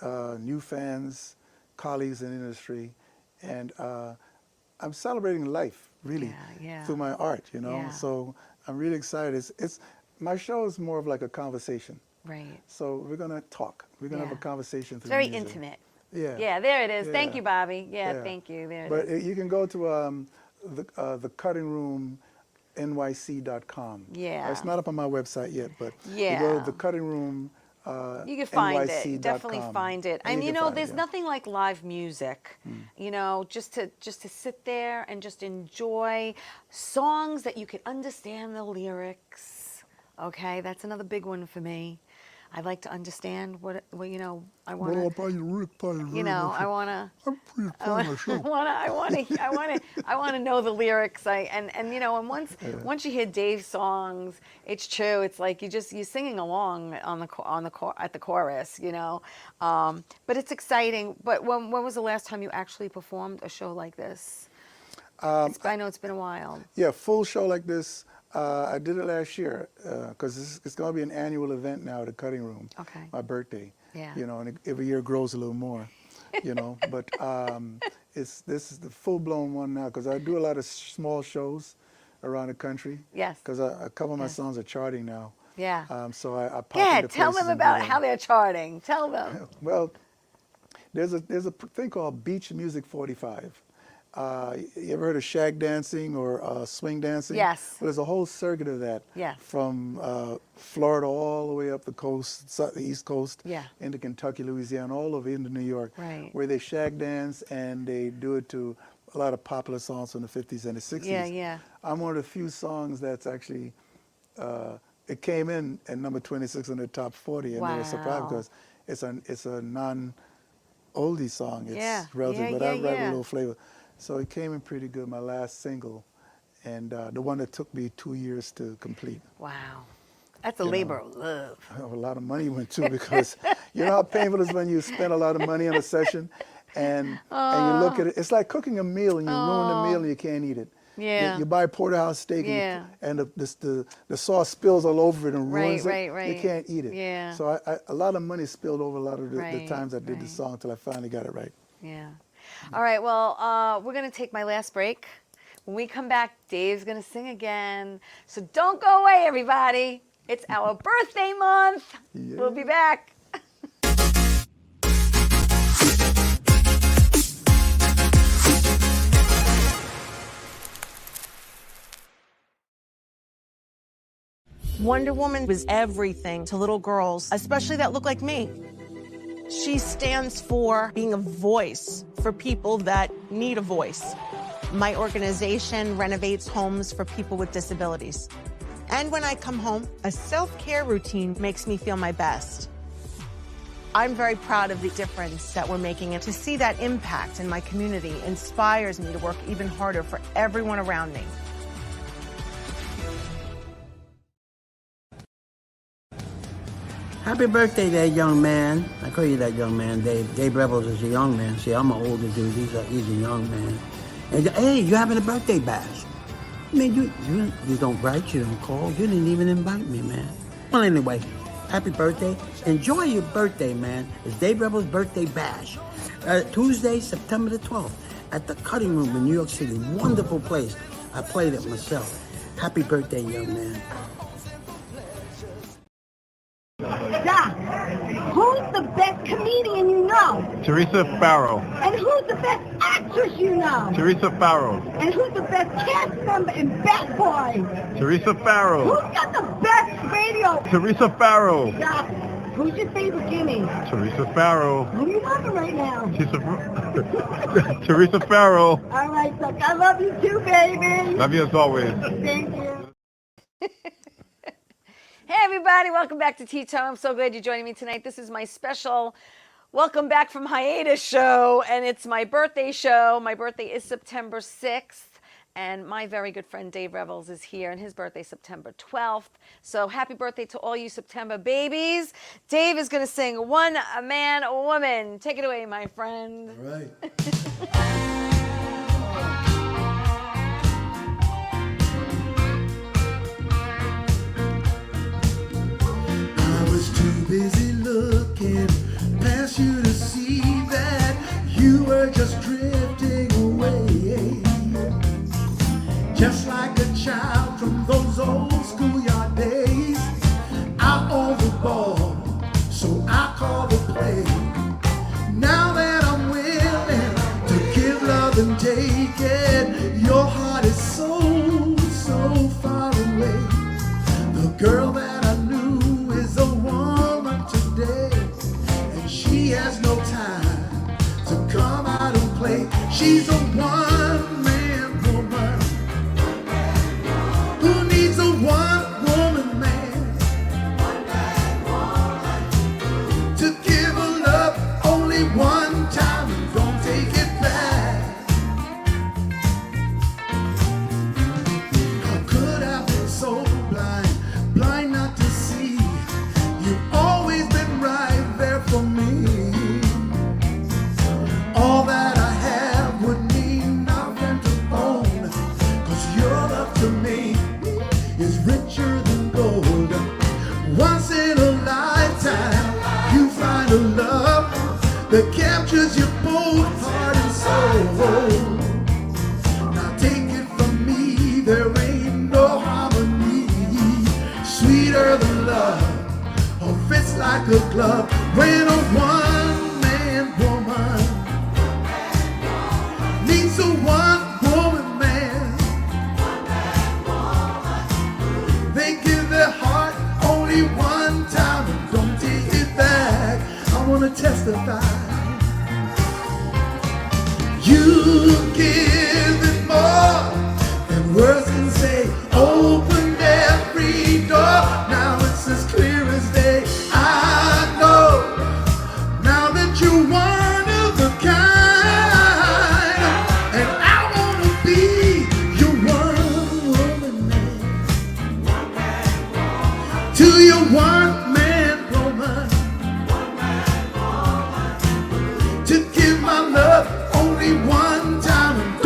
new fans, colleagues in the industry. And I'm celebrating life, really, through my art, Yeah. So I'm really excited. My show is more of like a conversation. Right. So we're going to talk. We're going to have a conversation through It's very music. intimate. Yeah. Yeah, there it is. Yeah. Thank you, Bobby. Yeah, thank you. There it is. But you can go to the Cutting Room NYC.com. Yeah. It's not up on my website yet, but Yeah. you go to the Cutting Room You can find NYC.com. it. Definitely find it. And you can find it, there's yeah. nothing like live music. Just to sit there and just enjoy songs that you can understand the lyrics. Okay, that's another big one for me. I like to understand I want to. I want to. I want to know the lyrics. And once you hear Dave's songs, it's true. It's like you're singing along at the chorus. But it's exciting. But when was the last time you actually performed a show like this? I know it's been a while. Yeah, full show like this. I did it last year because it's going to be an annual event now at the Cutting Room. Okay. My birthday. Yeah. And every year grows a little more. But this is the full-blown one now because I do a lot of small shows around the country. Yes. Because a couple of my songs are charting now. Yeah. So I pop Yeah. into Tell places them and do about them. how they're charting. Tell them. Well, there's a thing called Beach Music 45. You ever heard of shag dancing or swing dancing? Yes. Well, there's a whole circuit of that. Yes. From Florida all the way up the coast, the East Coast, Yeah. into Kentucky, Louisiana, all over into New York, Right. where they shag dance and they do it to a lot of popular songs from the 50s and the 60s. Yeah. I'm one of the few songs that's actually, it came in at number 26 in the top 40, and they were surprised Wow. because it's a non-oldie song. It's Yeah. relative, Yeah, but I yeah, write a yeah. little flavor. So it came in pretty good, my last single, and the one that took me 2 years to complete. Wow. That's a labor of love. A lot of money went to because you know how painful it is when you spend a lot of money on a session and you look at it. It's like cooking a meal and you ruin the meal and you can't eat it. Yeah. You buy porterhouse steak Yeah. and the sauce spills all over it and ruins Right, it. right. You can't eat it. Yeah. So a lot of money spilled over a lot of the Right, times I did the right. song until I finally got it right. Yeah. All right. Well, we're going to take my last break. When we come back, Dave's going to sing again. So don't go away, everybody. It's our birthday month. Yeah. We'll be back. Wonder Woman was everything to little girls, especially that look like me. She stands for being a voice for people that need a voice. My organization renovates homes for people with disabilities. And when I come home, a self-care routine makes me feel my best. I'm very proud of the difference that we're making, and to see that impact in my community inspires me to work even harder for everyone around me. Happy birthday there, young man. I call you that young man, Dave. Dave Rebels is a young man. See, I'm an older dude. He's a young man. And hey, you having a birthday bash? I mean, you don't write, you don't call. You didn't even invite me, man. Well, anyway, happy birthday. Enjoy your birthday, man. It's Dave Rebels' birthday bash. Tuesday, September the 12th at the Cutting Room in New York City. Wonderful place. I played it myself. Happy birthday, young man. Doc, who's the best comedian you know? Theresa Farrow. And who's the best actress you know? Theresa Farrow. And who's the best cast member in Bad Boys? Theresa Farrow. Who's got the best radio? Theresa Farrow. Doc, who's your favorite Jimmy? Theresa Farrow. Who are you loving right now? Theresa Farrow. All right, Doc, I love you too, baby. Love you as always. Thank you. Hey, everybody. Welcome back to Tea Time. I'm so glad you're joining me tonight. This is my special welcome back from hiatus show, and it's my birthday show. My birthday is September 6th, and my very good friend Dave Rebels is here, and his birthday September 12th. So happy birthday to all you September babies. Dave is going to sing One Man, a Woman. Take it away, my friend. All right. I was too busy looking past you to see that you were just drifting away. Just like a child from those old schoolyard days, out on the ball, so I call the play. Now that I'm willing to give love and take it, your heart is so, so far away. The girl that I knew is a woman today, and she has no time to come out and play. She's a one-man woman who needs a one-woman man to give her love only one time and don't take it back. How could I be so blind not to see? You've always been right there for me. All that I have would mean nothing to own, 'cause your love to me is richer than gold. Once in a lifetime you find a love that captures your both heart and soul. Now take it from me, there ain't no harmony sweeter than love, or fits like a glove. When a one-man woman needs a one-woman man, they give their heart only one time and don't take it back. I want to testify. You give it more than words can say. Opened every door, now it's as clear as day. I know now that you're one of a kind, and I want to be your one-woman man. To your one-man woman, to give my love only one time and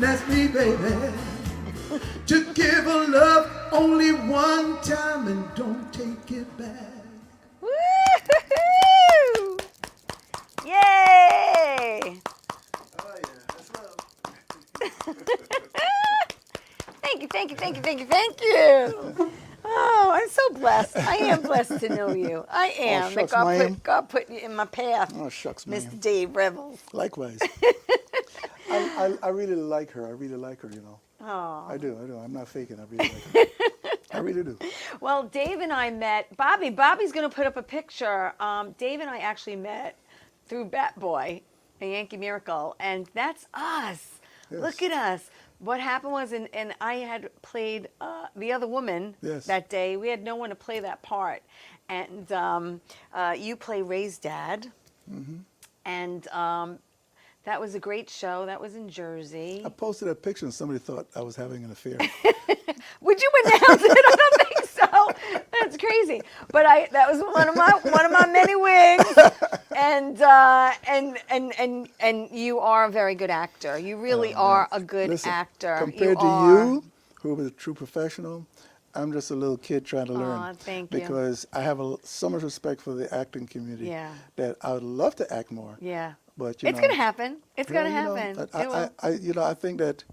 bless me, baby, to give a love only one time and don't take it back. Woo-hoo-hoo! Yay! Oh yeah, that's love. Thank you, thank you, thank you, thank you, thank you. Oh, I'm so blessed. I am blessed to know you. I am. shucks, that ma'am. God put you in my path, Oh shucks, Mr. man. Dave Revels. Likewise. I really like her. I really like her, you know. Oh. I do. I'm not faking. I really like her. I really do. Well, Dave and I met. Bobby's going to put up a picture. Dave and I actually met through Bat Boy, a Yankee Miracle, and that's us. Yes. Look at us. What happened was, and I had played the other woman that day. We had no one to play that part, and you play Ray's dad, and that was a great show. That was in Jersey. I posted that picture and somebody thought I was having an affair. Would you announce it? I don't think so. That's crazy. But that was one of my many wigs. And you are a very good actor. You really are a good actor. Compared to you, who was a true professional, I'm just a little kid trying to learn. Aw, thank you. Because I have so much respect for the acting community that I would love to act more. Yeah. But it's going to happen. It's going to happen. I think that,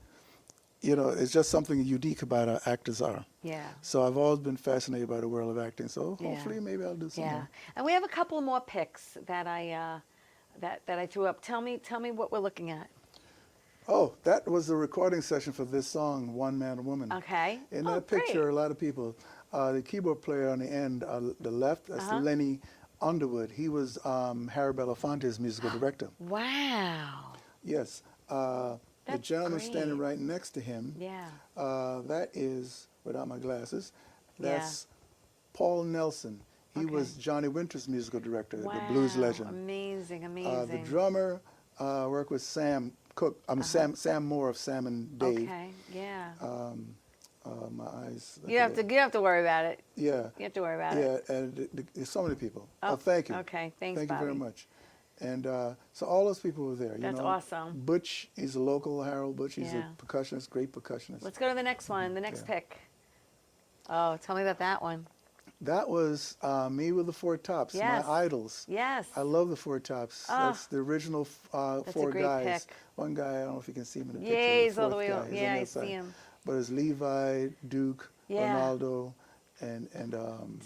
it's just something unique about how actors are. Yeah. So I've always been fascinated by the world of acting. So hopefully maybe I'll do something. Yeah. And we have a couple more pics that I threw up. Tell me what we're looking at. Oh, that was the recording session for this song, One Man, Woman. Okay. In that picture, a lot of people, the keyboard player on the end, the left, that's Lenny Underwood. He was Harry Belafonte's musical director. Wow. Yes. The gentleman standing right next to him, that is, without my glasses, that's Paul Nelson. He was Johnny Winter's musical director, the blues legend. Amazing, amazing. The drummer worked with Sam Cooke. Sam Moore of Sam and Dave. Okay, yeah. My eyes. You have to worry about it. Yeah. You have to worry about it. Yeah, and there's so many people. Oh, thank you. Okay, thanks, Thank Bobby. you very much. And so all those people were there. That's awesome. Butch, he's a local, Harold Butch. He's a percussionist, great percussionist. Let's go to the next one, the next pick. Oh, tell me about that one. That was me with the Four Tops, my idols. Yes. I love the Four Tops. That's the original four guys. Pick. One guy, I don't know if you can see him in the picture. Yeah, he's all the way up. Yeah, I see him. But it's Levi, Duke, Ronaldo, and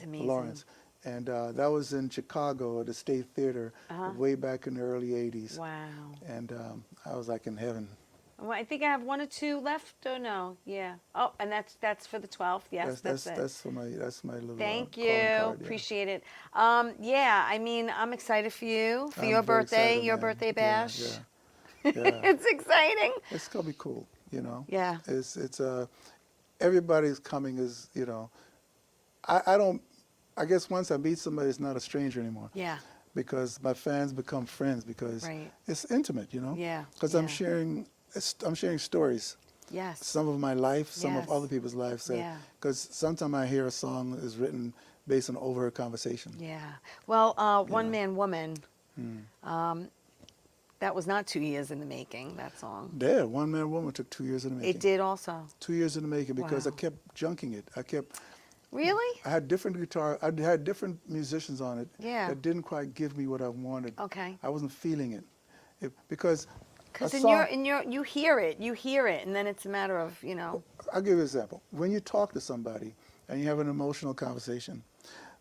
Lawrence. And that was in Chicago at the State Theater way back in the early 80s. Wow. And I was like in heaven. Well, I think I have one or two left, or no? Yeah. Oh, and that's for the 12th. Yes, that's it. That's my little. Thank you. card, Appreciate it. I mean, I'm excited for you for your birthday, excited, your man. birthday bash. Yeah. It's exciting. It's gonna be cool, Yeah. It's everybody's coming is I guess once I meet somebody, it's not a stranger anymore. Yeah. Because my fans become friends because it's intimate, Yeah. Because I'm sharing stories. Yes. Some of my life, some of other people's lives. Because sometimes I hear a song is written based on overheard conversation. Yeah. Well, One Man, Woman. That was not 2 years in the making, that song. Yeah, One Man Woman took 2 years in the making. It did also. 2 years in the making because I kept junking it. Really? I had different guitar. I had different musicians on it. Yeah. That didn't quite give me what I wanted. Okay. I wasn't feeling it, because you hear it, and then it's a matter of I'll give you an example. When you talk to somebody and you have an emotional conversation,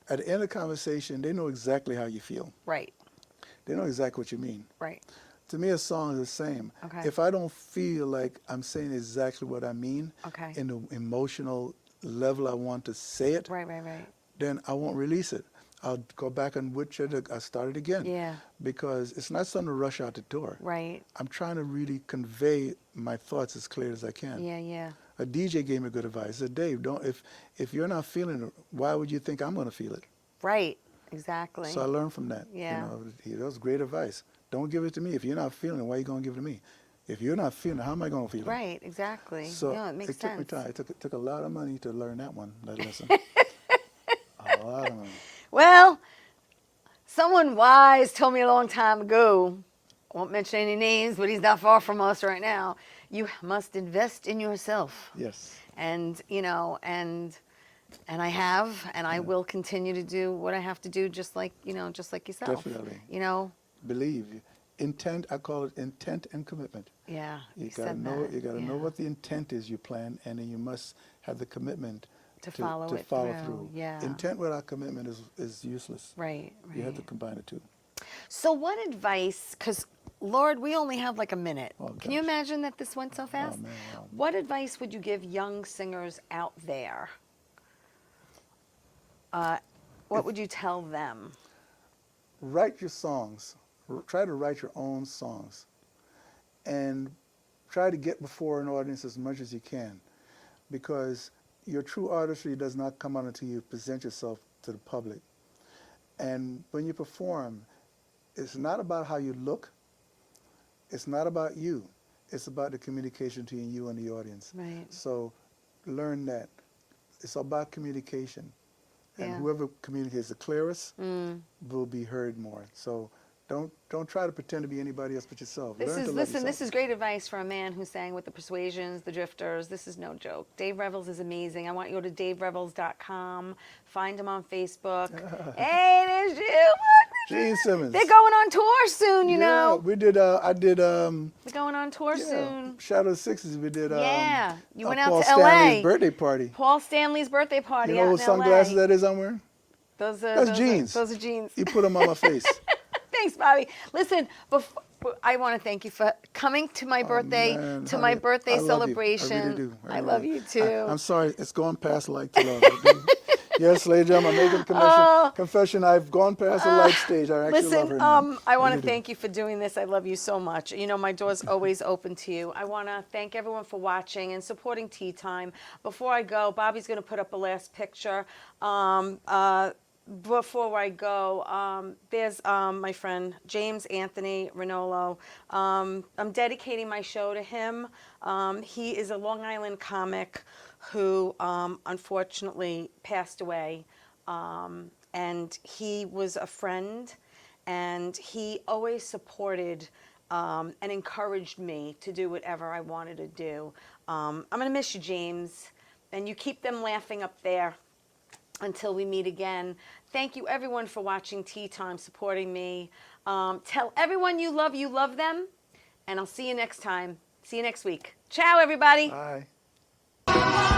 at the end of the conversation, they know exactly how you feel. Right. They know exactly what you mean. Right. To me, a song is the same. Okay. If I don't feel like I'm saying exactly what I mean, okay, in the emotional level I want to say it, right, then I won't release it. I'll go back and I'll start it again. Yeah. Because it's not something to rush out the door. Right. I'm trying to really convey my thoughts as clear as I can. Yeah. A DJ gave me good advice. He said, Dave, if you're not feeling it, why would you think I'm going to feel it? Right. Exactly. So I learned from that. Yeah. That was great advice. Don't give it to me. If you're not feeling it, why are you going to give it to me? If you're not feeling it, how am I going to feel it? Right, exactly. So it makes sense. Took me time. It took a lot of money to learn that lesson. A lot of money. Well, someone wise told me a long time ago, I won't mention any names, but he's not far from us right now. You must invest in yourself. Yes. And, you know, and I have, and I will continue to do what I have to do, just like, you know, just like yourself. Definitely. You know? Believe. Intent, I call it intent and commitment. Yeah, You gotta said know. that. You gotta Yeah. know what the intent is you plan, and then you must have the commitment To follow it through, yeah. Intent without commitment is useless. Right, You have right. to combine the two. So what advice, because Lord, we only have like a minute. Oh, Can you gosh. imagine that this went so fast? man, wow. What advice would you give young singers out there? What would you tell them? Write your songs. Try to write your own songs, and try to get before an audience as much as you can, because your true artistry does not come out until you present yourself to the public. And when you perform, it's not about how you look. It's not about you. It's about the communication between you and the audience. Right. So learn that. It's about communication. And Yeah. whoever communicates the clearest will be heard more. So don't try to pretend to be anybody else but yourself. Learn to love yourself. This is great advice for a man who sang with the Persuasions, the Drifters. This is no joke. Dave Revels is amazing. I want you to go to daverevels.com. Find him on Facebook. Hey, there's you. Gene Simmons. They're going on tour soon, you Yeah, know. we did. I did. They're going on tour Yeah, soon. Shadow Sixes. We did. Yeah, you went out Paul to Stanley's LA. birthday party. Paul Stanley's birthday party. You know out those in sunglasses LA. that is I'm wearing? Those That's jeans. Those are jeans. You put them on my face. Thanks, Bobby. Listen, I want to thank you for coming to my birthday, Man, to honey, my birthday I love you. celebration. I really do. I love you too. I'm sorry, it's gone past like to love. Yes, ladies and gentlemen, I'm making a confession. I've gone past the light stage. I actually love her Listen, now. I want to really do. thank you for doing this. I love you so much. You know, my door's always open to you. I want to thank everyone for watching and supporting Tea Time. Before I go, Bobby's going to put up a last picture. Before I go, there's my friend James Anthony Ranolo. I'm dedicating my show to him. He is a Long Island comic who unfortunately passed away. And he was a friend, and he always supported and encouraged me to do whatever I wanted to do. I'm going to miss you, James. And you keep them laughing up there. Until we meet again, thank you everyone for watching Tea Time, supporting me. Tell everyone you love them, and I'll see you next time. See you next week. Ciao, everybody. Bye.